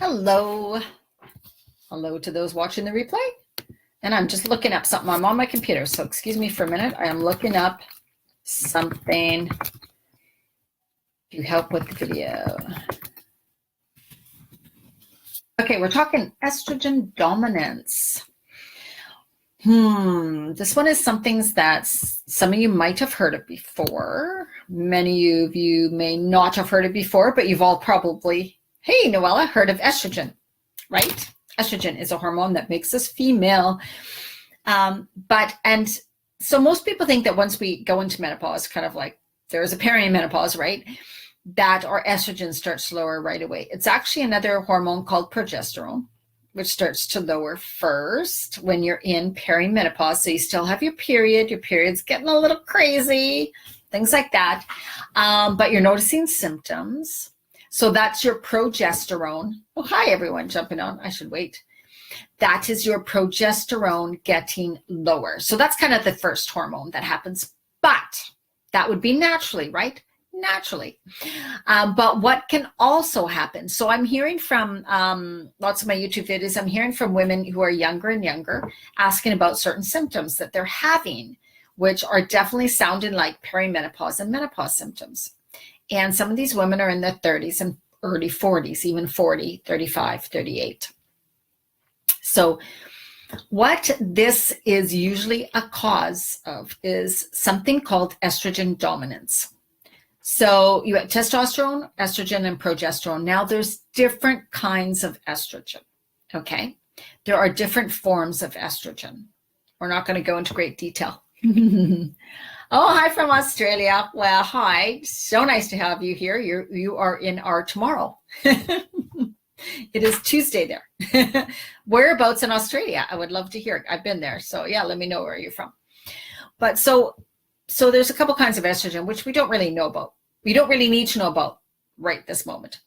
Hello. Hello to those watching the replay. And I'm just looking up something. I'm on my computer, so excuse me for a minute. I am looking up something to help with the video. Okay, we're talking estrogen dominance. This one is something that some of you might have heard of before. Many of you may not have heard it before, but you've all probably, hey, Noella, heard of estrogen, right? Estrogen is a hormone that makes us female. And so most people think that once we go into menopause, kind of like there's a perimenopause, right? That our estrogen starts to lower right away. It's actually another hormone called progesterone, which starts to lower first when you're in perimenopause. So you still have your period's getting a little crazy, things like that. But you're noticing symptoms. So that's your progesterone. Oh, hi, everyone jumping on. I should wait. That is your progesterone getting lower. So that's kind of the first hormone that happens. But that would be naturally, right? Naturally. But what can also happen? So I'm hearing from lots of my YouTube videos, I'm hearing from women who are younger and younger asking about certain symptoms that they're having, which are definitely sounding like perimenopause and menopause symptoms. And some of these women are in their 30s and early 40s, even 40, 35, 38. So what this is usually a cause of is something called estrogen dominance. So you have testosterone, estrogen, and progesterone. Now there's different kinds of estrogen, okay? There are different forms of estrogen. We're not going to go into great detail. Oh, hi from Australia. Well, hi. So nice to have you here. You are in our tomorrow. It is Tuesday there. Whereabouts in Australia? I would love to hear. I've been there. So yeah, let me know where you're from. But so there's a couple kinds of estrogen, which we don't really know about. We don't really need to know about right this moment.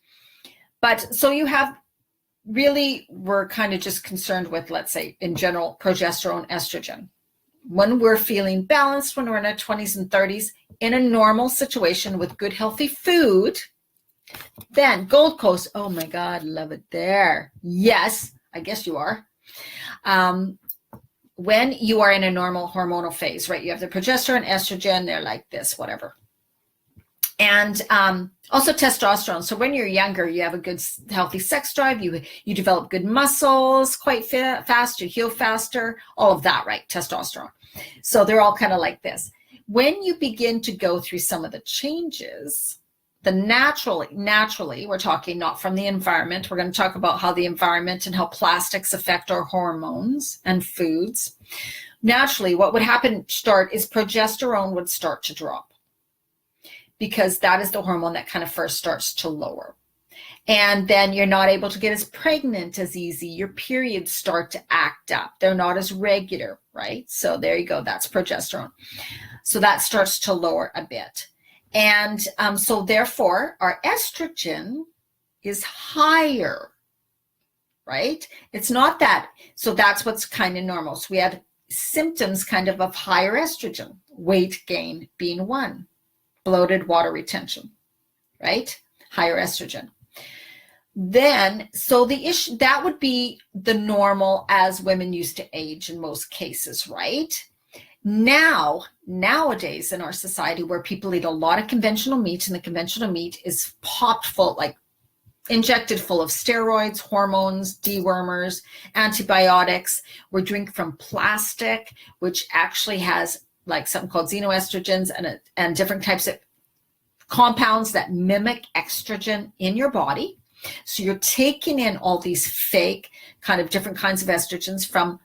But so you have really, we're kind of just concerned with, let's say, in general, progesterone, estrogen. When we're feeling balanced, when we're in our 20s and 30s, in a normal situation with good, healthy food, then Gold Coast, oh my God, love it there. Yes, I guess you are. When you are in a normal hormonal phase, right? You have the progesterone, estrogen, they're like this, whatever. And also testosterone. So when you're younger, you have a good, healthy sex drive. You develop good muscles quite fast. You heal faster. All of that, right? Testosterone. So they're all kind of like this. When you begin to go through some of the changes, naturally, we're talking not from the environment. We're going to talk about how the environment and how plastics affect our hormones and foods. Naturally, what would happen is progesterone would start to drop, because that is the hormone that kind of first starts to lower. And then you're not able to get as pregnant as easy. Your periods start to act up. They're not as regular, right? So there you go. That's progesterone. So that starts to lower a bit. And so therefore, our estrogen is higher, right? It's not that. So that's what's kind of normal. So we have symptoms kind of higher estrogen, weight gain being one. Bloated, water retention, right? Higher estrogen. Then, so the issue, that would be the normal as women used to age in most cases, right? Nowadays in our society, where people eat a lot of conventional meat, and the conventional meat is popped full, like injected full of steroids, hormones, dewormers, antibiotics. We're drinking from plastic, which actually has like something called xenoestrogens and different types of compounds that mimic estrogen in your body. So you're taking in all these fake kind of different kinds of estrogens from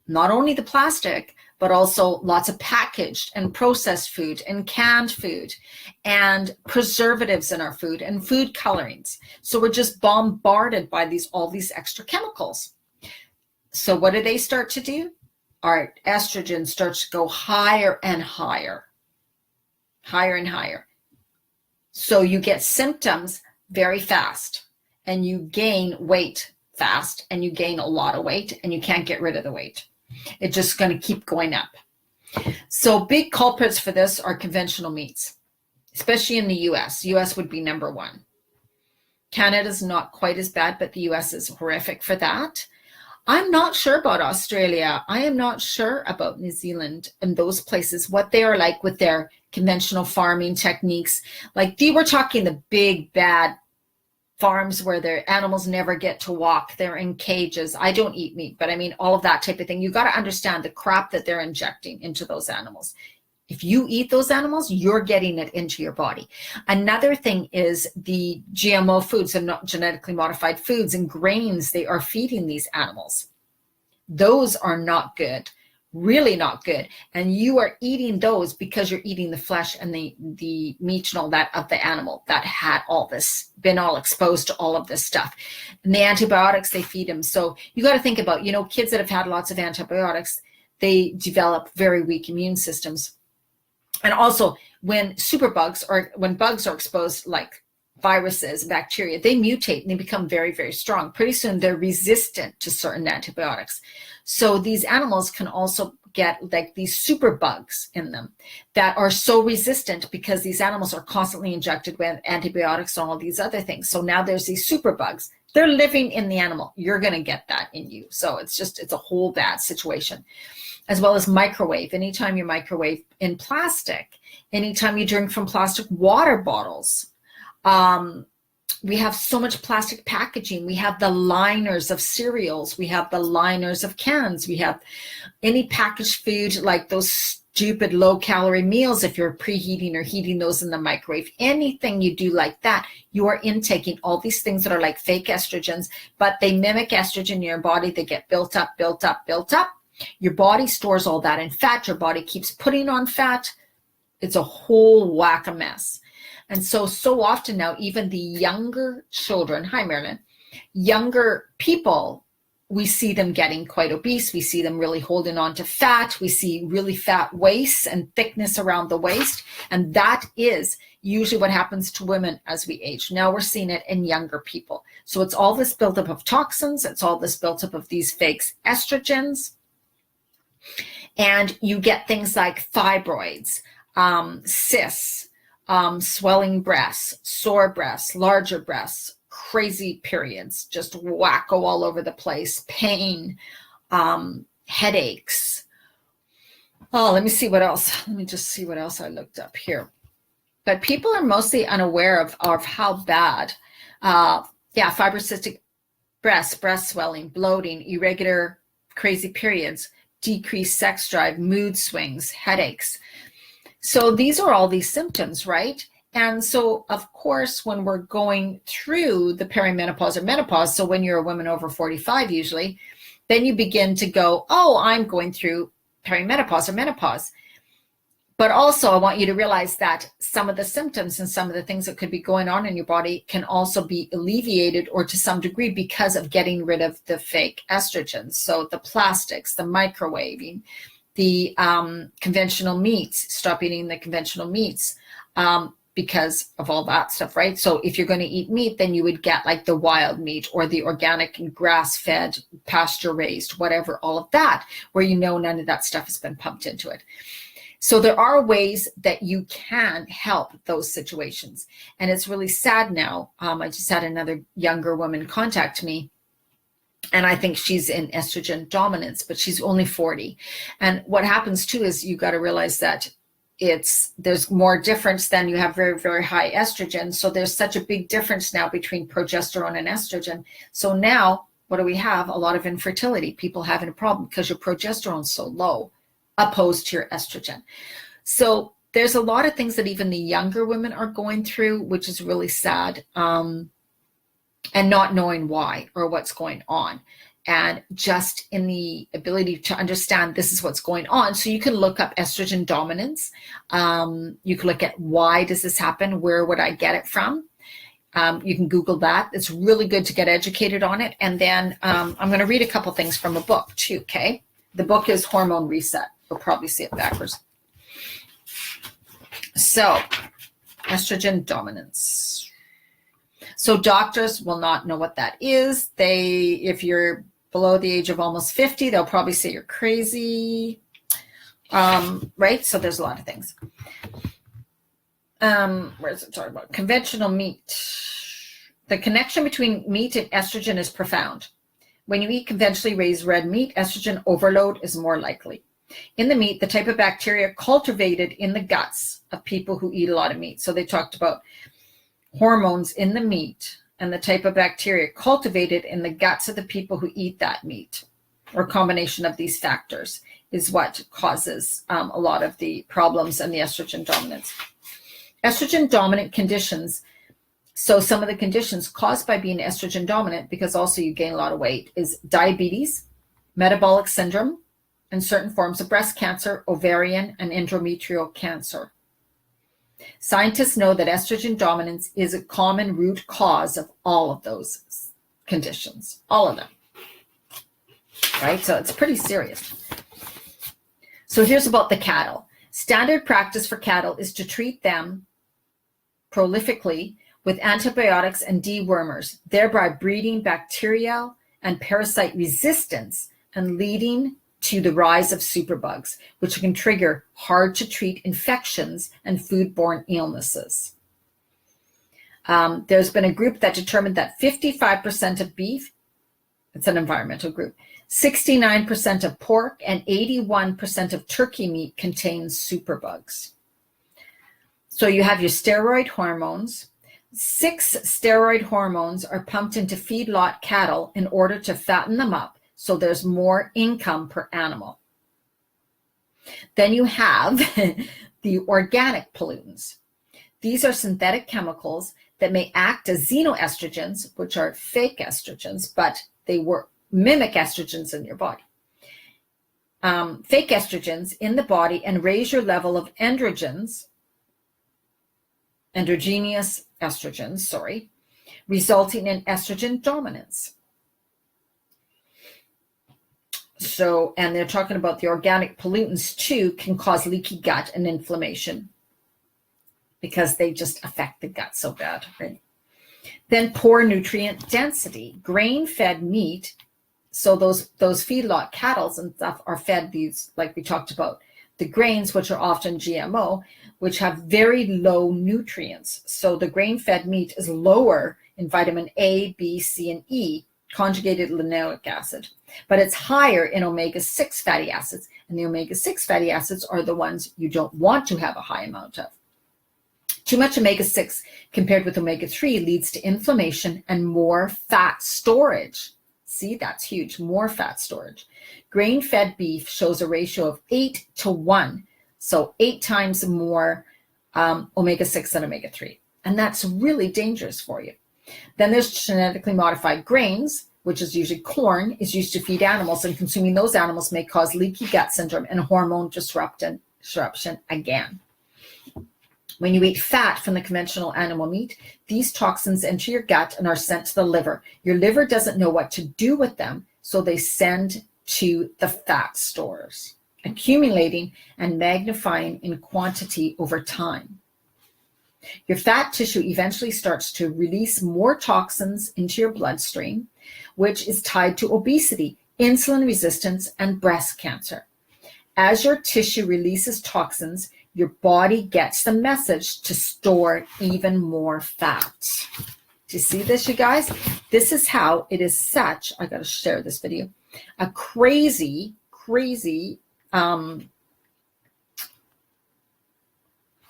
not only the plastic, but also lots of packaged and processed food and canned food and preservatives in our food and food colorings. So we're just bombarded by all these extra chemicals. So what do they start to do? Our estrogen starts to go higher and higher, higher and higher. So you get symptoms very fast, and you gain weight fast, and you gain a lot of weight, and you can't get rid of the weight. It's just going to keep going up. So big culprits for this are conventional meats, especially in the US. US would be number one. Canada's not quite as bad, but the US is horrific for that. I'm not sure about Australia. I am not sure about New Zealand and those places, what they are like with their conventional farming techniques. Like we're talking the big, bad farms where their animals never get to walk. They're in cages. I don't eat meat, but I mean, all of that type of thing. You got to understand the crap that they're injecting into those animals. If you eat those animals, you're getting it into your body. Another thing is the GMO foods and not genetically modified foods and grains they are feeding these animals. Those are not good, really not good. And you are eating those because you're eating the flesh and the meat and all that of the animal that had all this, been all exposed to all of this stuff. And the antibiotics they feed them. So you got to think about, kids that have had lots of antibiotics, they develop very weak immune systems. And also when superbugs or when bugs are exposed, like viruses, bacteria, they mutate and they become very, very strong. Pretty soon they're resistant to certain antibiotics. So these animals can also get like these superbugs in them that are so resistant because these animals are constantly injected with antibiotics and all these other things. So now there's these superbugs. They're living in the animal. You're going to get that in you. So it's a whole bad situation. As well as microwave. Anytime you microwave in plastic, anytime you drink from plastic water bottles, we have so much plastic packaging. We have the liners of cereals. We have the liners of cans. We have any packaged food like those stupid low-calorie meals. If you're preheating or heating those in the microwave, anything you do like that, you are intaking all these things that are like fake estrogens, but they mimic estrogen in your body. They get built up, built up, built up. Your body stores all that in fat. Your body keeps putting on fat. It's a whole whack of mess. And so often now, even the younger children, hi Marilyn, younger people, we see them getting quite obese. We see them really holding on to fat. We see really fat waists and thickness around the waist. And that is usually what happens to women as we age. Now we're seeing it in younger people. So it's all this buildup of toxins. It's all this buildup of these fake estrogens. And you get things like fibroids, cysts, swelling breasts, sore breasts, larger breasts, crazy periods, just wacko all over the place, pain, headaches. Oh, let me see what else. Let me just see what else I looked up here. But people are mostly unaware of how bad, fibrocystic breasts, breast swelling, bloating, irregular, crazy periods, decreased sex drive, mood swings, headaches. So these are all these symptoms, right? And so, of course, when we're going through the perimenopause or menopause, so when you're a woman over 45 usually, then you begin to go, oh, I'm going through perimenopause or menopause. But also, I want you to realize that some of the symptoms and some of the things that could be going on in your body can also be alleviated or to some degree because of getting rid of the fake estrogens. So the plastics, the microwaving, the conventional meats, stop eating the conventional meats because of all that stuff, right? So if you're going to eat meat, then you would get like the wild meat or the organic and grass-fed, pasture-raised, whatever, all of that, where none of that stuff has been pumped into it. So there are ways that you can help those situations. And it's really sad now. I just had another younger woman contact me, and I think she's in estrogen dominance, but she's only 40. And what happens too is you got to realize that there's more difference than you have very, very high estrogen. So there's such a big difference now between progesterone and estrogen. So now what do we have? A lot of infertility, people having a problem because your progesterone's so low, opposed to your estrogen. So there's a lot of things that even the younger women are going through, which is really sad, and not knowing why or what's going on. And just in the ability to understand this is what's going on. So you can look up estrogen dominance. You can look at why does this happen? Where would I get it from? You can Google that. It's really good to get educated on it. And then I'm going to read a couple things from a book too, okay? The book is Hormone Reset. You'll probably see it backwards. So, estrogen dominance. So doctors will not know what that is. If you're below the age of almost 50, they'll probably say you're crazy, right? So there's a lot of things. Where is it talking about? Conventional meat. The connection between meat and estrogen is profound. When you eat conventionally raised red meat, estrogen overload is more likely. In the meat, the type of bacteria cultivated in the guts of people who eat a lot of meat. So they talked about hormones in the meat and the type of bacteria cultivated in the guts of the people who eat that meat, or combination of these factors, is what causes a lot of the problems and the estrogen dominance. Estrogen dominant conditions. So some of the conditions caused by being estrogen dominant, because also you gain a lot of weight, is diabetes, metabolic syndrome, and certain forms of breast cancer, ovarian, and endometrial cancer. Scientists know that estrogen dominance is a common root cause of all of those conditions, all of them, right? So it's pretty serious. So here's about the cattle. Standard practice for cattle is to treat them prolifically with antibiotics and dewormers, thereby breeding bacterial and parasite resistance and leading to the rise of superbugs, which can trigger hard to treat infections and foodborne illnesses. There's been a group that determined that 55% of beef, it's an environmental group, 69% of pork, and 81% of turkey meat contains superbugs. So you have your steroid hormones. 6 steroid hormones are pumped into feedlot cattle in order to fatten them up, so there's more income per animal. Then you have the organic pollutants. These are synthetic chemicals that may act as xenoestrogens, which are fake estrogens, but they mimic estrogens in your body. Fake estrogens in the body and raise your level of endogenous estrogens, resulting in estrogen dominance. So, and they're talking about the organic pollutants too can cause leaky gut and inflammation because they just affect the gut so bad, right? Then poor nutrient density. Grain-fed meat, so those feedlot cattle and stuff are fed these, like we talked about, the grains, which are often GMO, which have very low nutrients. So the grain-fed meat is lower in vitamin A, B, C, and E, conjugated linoleic acid, but it's higher in omega-6 fatty acids, and the omega-6 fatty acids are the ones you don't want to have a high amount of. Too much omega-6 compared with omega-3 leads to inflammation and more fat storage. See, that's huge, more fat storage. Grain-fed beef shows a ratio of 8:1, so 8 times more omega-6 than omega-3, and that's really dangerous for you. Then there's genetically modified grains, which is usually corn, is used to feed animals, and consuming those animals may cause leaky gut syndrome and hormone disruption again. When you eat fat from the conventional animal meat, these toxins enter your gut and are sent to the liver. Your liver doesn't know what to do with them, so they send to the fat stores, accumulating and magnifying in quantity over time. Your fat tissue eventually starts to release more toxins into your bloodstream, which is tied to obesity, insulin resistance, and breast cancer. As your tissue releases toxins, your body gets the message to store even more fat. Do you see this, you guys? This is how it is such, I got to share this video, a crazy,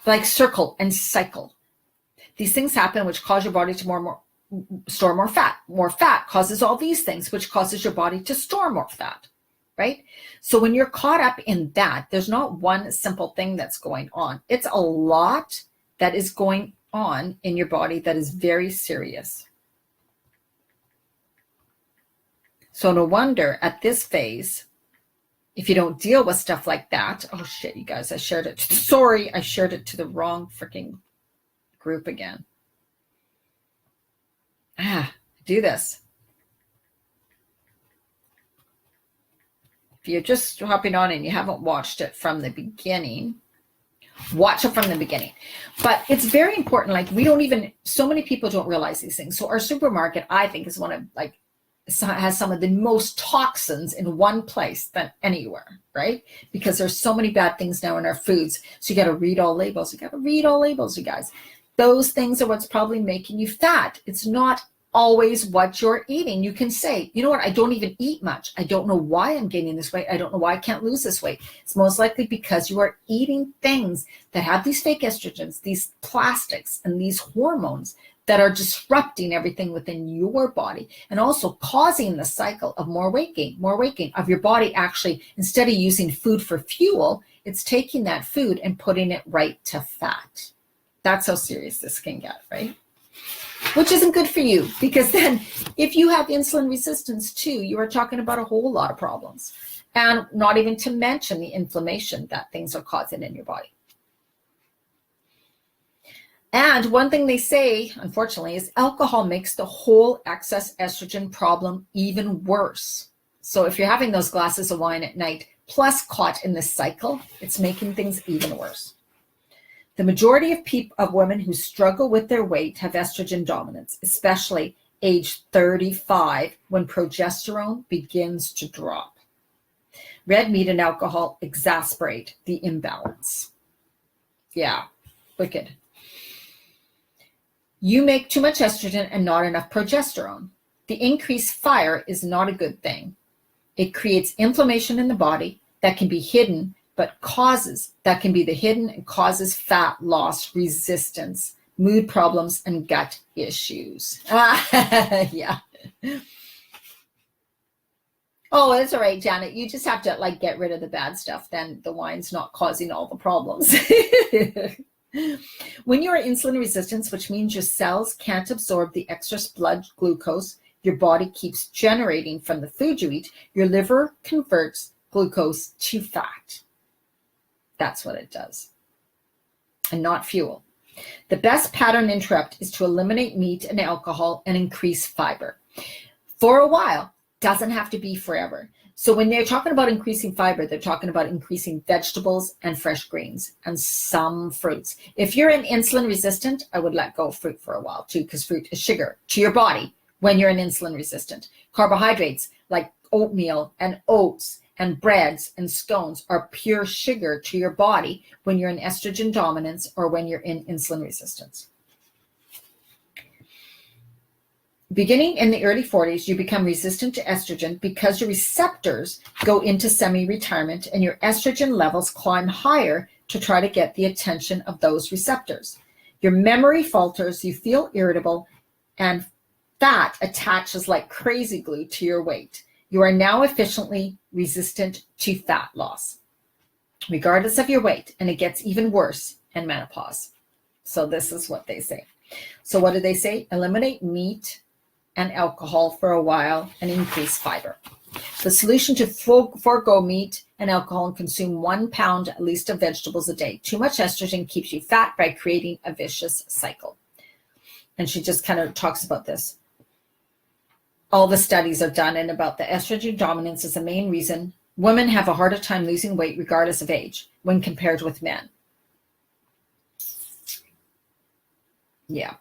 like circle and cycle. These things happen which cause your body to store more fat. More fat causes all these things, which causes your body to store more fat, right? So when you're caught up in that, there's not one simple thing that's going on. It's a lot that is going on in your body that is very serious. So no wonder at this phase, if you don't deal with stuff like that, oh shit, you guys, I shared it to the wrong freaking group again. Do this. If you're just hopping on and you haven't watched it from the beginning, watch it from the beginning. But it's very important. Like so many people don't realize these things. So our supermarket, I think, is one of has some of the most toxins in one place than anywhere, right? Because there's so many bad things now in our foods. So you got to read all labels. You got to read all labels, you guys. Those things are what's probably making you fat. It's not always what you're eating. You can say, you know what, I don't even eat much. I don't know why I'm gaining this weight. I don't know why I can't lose this weight. It's most likely because you are eating things that have these fake estrogens, these plastics, and these hormones that are disrupting everything within your body and also causing the cycle of more weight gain, of your body actually, instead of using food for fuel, it's taking that food and putting it right to fat. That's how serious this can get, right? Which isn't good for you, because then if you have insulin resistance too, you are talking about a whole lot of problems, and not even to mention the inflammation that things are causing in your body. And one thing they say, unfortunately, is alcohol makes the whole excess estrogen problem even worse. So if you're having those glasses of wine at night, plus caught in this cycle, it's making things even worse. The majority of women who struggle with their weight have estrogen dominance, especially age 35, when progesterone begins to drop. Red meat and alcohol exacerbate the imbalance. Yeah, wicked. You make too much estrogen and not enough progesterone. The increased fire is not a good thing. It creates inflammation in the body that can be hidden, but causes fat loss, resistance, mood problems, and gut issues. Yeah. Oh, it's all right, Janet. You just have to get rid of the bad stuff. Then the wine's not causing all the problems. When you are insulin resistant, which means your cells can't absorb the extra blood glucose your body keeps generating from the food you eat, your liver converts glucose to fat. That's what it does, and not fuel. The best pattern interrupt is to eliminate meat and alcohol and increase fiber. For a while, doesn't have to be forever. So when they're talking about increasing fiber, they're talking about increasing vegetables and fresh greens and some fruits. If you're an insulin resistant, I would let go of fruit for a while too, because fruit is sugar to your body when you're an insulin resistant. Carbohydrates like oatmeal and oats and breads and scones are pure sugar to your body when you're in estrogen dominance or when you're in insulin resistance. Beginning in the early 40s, you become resistant to estrogen because your receptors go into semi-retirement and your estrogen levels climb higher to try to get the attention of those receptors. Your memory falters, you feel irritable, and fat attaches like crazy glue to your weight. You are now efficiently resistant to fat loss, regardless of your weight, and it gets even worse in menopause. So this is what they say. So what do they say? Eliminate meat and alcohol for a while and increase fiber. The solution to forego meat and alcohol and consume 1 pound at least of vegetables a day. Too much estrogen keeps you fat by creating a vicious cycle. And she just kind of talks about this. All the studies are done and about the estrogen dominance is the main reason women have a harder time losing weight regardless of age when compared with men. Yeah.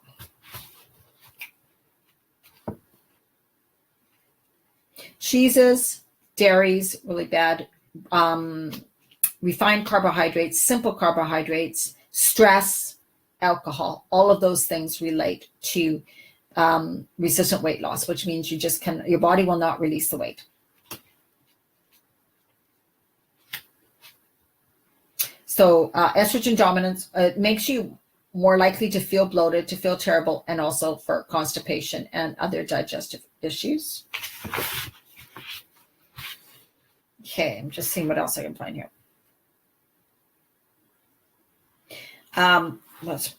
Cheeses, dairies, really bad. Refined carbohydrates, simple carbohydrates, stress, alcohol, all of those things relate to resistant weight loss, which means your body will not release the weight. So estrogen dominance makes you more likely to feel bloated, to feel terrible, and also for constipation and other digestive issues. Okay, I'm just seeing what else I can find here. Let's.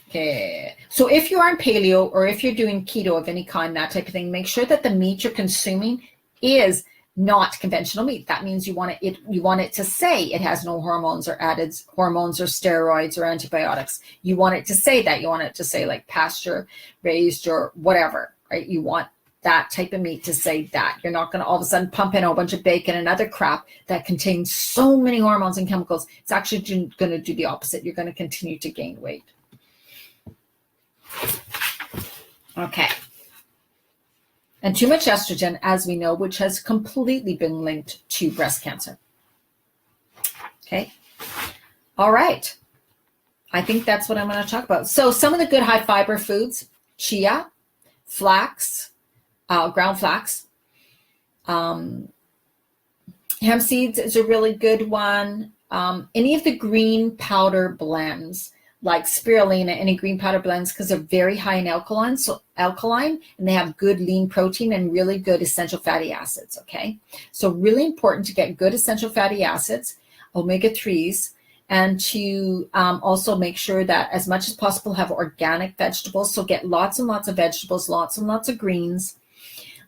Okay, so if you are on paleo or if you're doing keto of any kind, that type of thing, make sure that the meat you're consuming is not conventional meat. That means you want it to say it has no hormones or added hormones or steroids or antibiotics. You want it to say that. You want it to say like pasture raised or whatever, right? You want that type of meat to say that. You're not going to all of a sudden pump in a bunch of bacon and other crap that contains so many hormones and chemicals. It's actually going to do the opposite. You're going to continue to gain weight. Okay. And too much estrogen, as we know, which has completely been linked to breast cancer. Okay. All right. I think that's what I'm going to talk about. So some of the good high fiber foods: chia, flax, ground flax. Hemp seeds is a really good one. Any of the green powder blends, like spirulina, any green powder blends, because they're very high in alkaline, and they have good lean protein and really good essential fatty acids. Okay, so really important to get good essential fatty acids, omega-3s, and to also make sure that as much as possible have organic vegetables. So get lots and lots of vegetables, lots and lots of greens.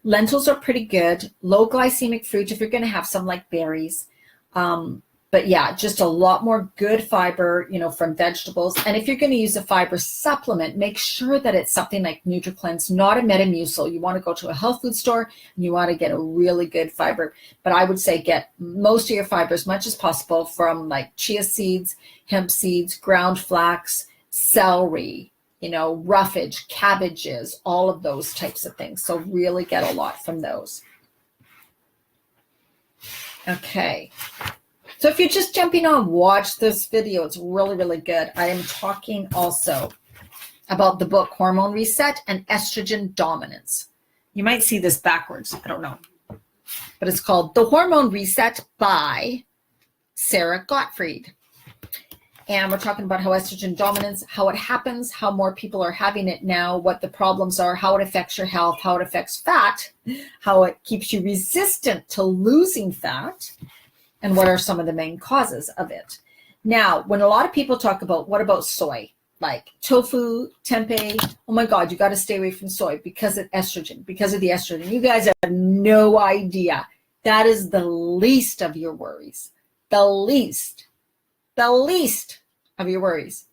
Lentils are pretty good. Low glycemic fruit if you're going to have some, like berries. But yeah, just a lot more good fiber, from vegetables. And if you're going to use a fiber supplement, make sure that it's something like NutriCleanse, not a Metamucil. You want to go to a health food store and you want to get a really good fiber. But I would say get most of your fiber as much as possible from like chia seeds, hemp seeds, ground flax, celery, roughage, cabbages, all of those types of things. So really get a lot from those. Okay. So if you're just jumping on, watch this video. It's really, really good. I am talking also about the book Hormone Reset and Estrogen Dominance. You might see this backwards. I don't know. But it's called The Hormone Reset by Sarah Gottfried. And we're talking about how estrogen dominance, how it happens, how more people are having it now, what the problems are, how it affects your health, how it affects fat, how it keeps you resistant to losing fat, and what are some of the main causes of it. Now, when a lot of people talk about, what about soy? Like tofu, tempeh, oh my God, you got to stay away from soy because of estrogen, because of the estrogen. You guys have no idea. That is the least of your worries. The least of your worries.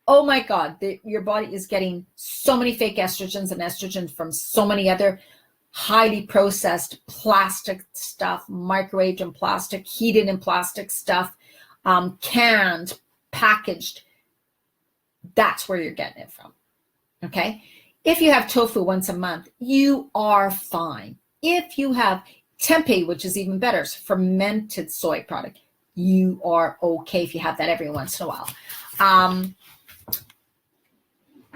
Oh my God, your body is getting so many fake estrogens and estrogen from so many other highly processed plastic stuff, microwaved in plastic, heated in plastic stuff, canned, packaged. That's where you're getting it from. Okay. If you have tofu once a month, you are fine. If you have tempeh, which is even better, it's fermented soy product, you are okay if you have that every once in a while.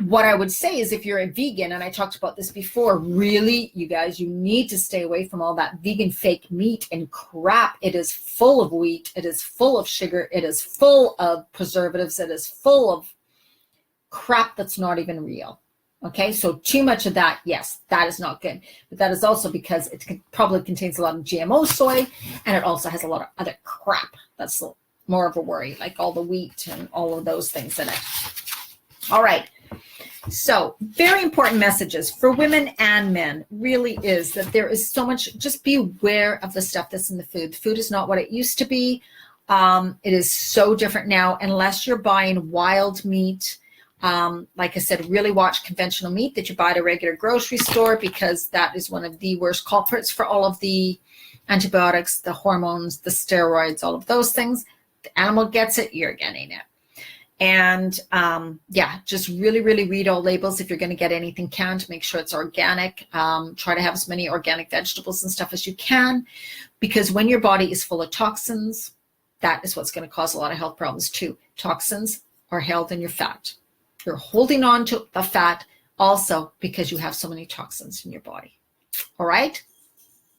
What I would say is if you're a vegan, and I talked about this before, really, you guys, you need to stay away from all that vegan fake meat and crap. It is full of wheat. It is full of sugar. It is full of preservatives. It is full of crap that's not even real. Okay, so too much of that, yes, that is not good. But that is also because it probably contains a lot of GMO soy, and it also has a lot of other crap. That's more of a worry, like all the wheat and all of those things in it. All right. So very important messages for women and men really is that there is so much, just be aware of the stuff that's in the food. Food is not what it used to be. It is so different now, unless you're buying wild meat. Like I said, really watch conventional meat that you buy at a regular grocery store, because that is one of the worst culprits for all of the antibiotics, the hormones, the steroids, all of those things. The animal gets it, you're getting it. And yeah, just really, really read all labels. If you're going to get anything canned, make sure it's organic. Try to have as many organic vegetables and stuff as you can, because when your body is full of toxins, that is what's going to cause a lot of health problems too. Toxins are held in your fat. You're holding on to the fat also because you have so many toxins in your body. All right?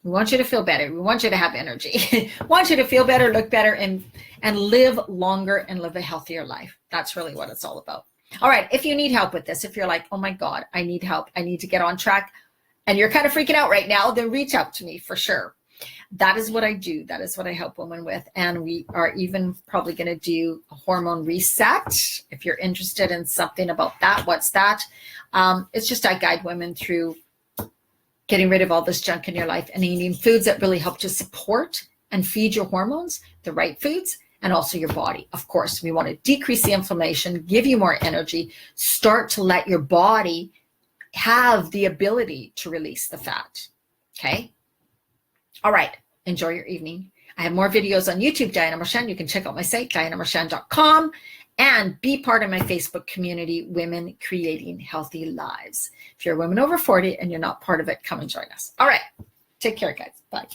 We want you to feel better. We want you to have energy. We want you to feel better, look better, and live longer and live a healthier life. That's really what it's all about. All right. If you need help with this, if you're like, oh my God, I need help, I need to get on track, and you're kind of freaking out right now, then reach out to me for sure. That is what I do. That is what I help women with. And we are even probably going to do a hormone reset. If you're interested in something about that, what's that? It's just I guide women through getting rid of all this junk in your life and eating foods that really help to support and feed your hormones, the right foods, and also your body. Of course, we want to decrease the inflammation, give you more energy, start to let your body have the ability to release the fat. Okay? All right. Enjoy your evening. I have more videos on YouTube, Diana Marchand. You can check out my site, dianamarchand.com. and be part of my Facebook community, Women Creating Healthy Lives. If you're a woman over 40 and you're not part of it, come and join us. All right. Take care, guys. Bye.